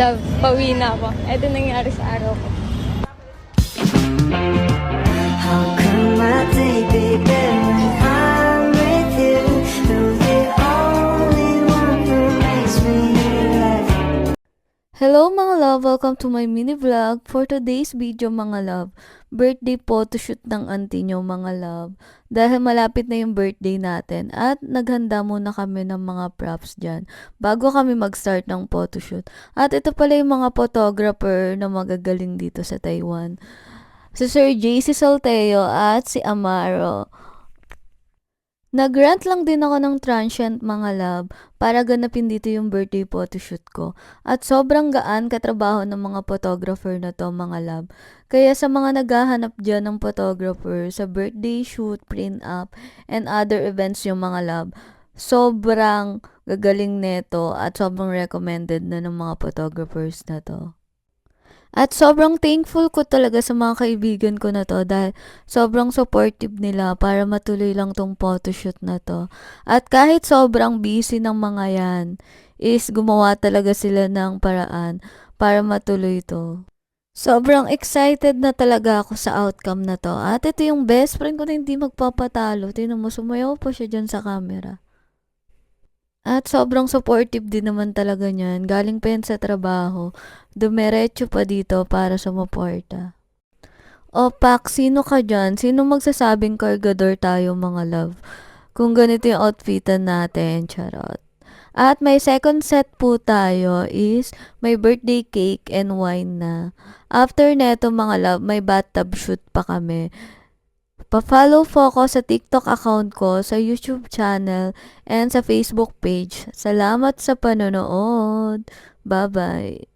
Love, pauwi na ako. Ito nangyari sa araw ko. How come my day be better when I'm with you? You're the only one who makes me laugh. Hello mga love! Welcome to my mini vlog. For today's video mga love, birthday photoshoot ng auntie nyo mga love. Dahil malapit na yung birthday natin at naghanda muna kami ng mga props dyan bago kami mag-start ng photoshoot. At ito pala yung mga photographer na magagaling dito sa Taiwan. Si Sir JC Salteo at si Amaro. Nag-rent lang din ako ng transient mga love para ganapin dito yung birthday photoshoot ko. At sobrang gaan katrabaho ng mga photographer na to mga love. Kaya sa mga naghahanap dyan ng photographer sa birthday shoot, print up, and other events yung mga love, sobrang gagaling neto at sobrang recommended na ng mga photographers na to. At sobrang thankful ko talaga sa mga kaibigan ko na to dahil sobrang supportive nila para matuloy lang tong photoshoot na to. At kahit sobrang busy ng mga yan, is gumawa talaga sila ng paraan para matuloy to. Sobrang excited na talaga ako sa outcome na to. At ito yung best friend ko na hindi magpapatalo. Tingnan mo, sumayaw pa siya dyan sa camera. At sobrang supportive din naman talaga niyan. Galing pa yan sa trabaho. Dumiretso pa dito para sumuporta. O Pak, sino ka dyan? Sino magsasabing cargador tayo mga love? Kung ganito yung outfitan natin, charot. At may second set po tayo is may birthday cake and wine na. After neto mga love, may bathtub shoot pa kami. Pa-follow po ako sa TikTok account ko, sa YouTube channel, and sa Facebook page. Salamat sa panonood. Bye-bye.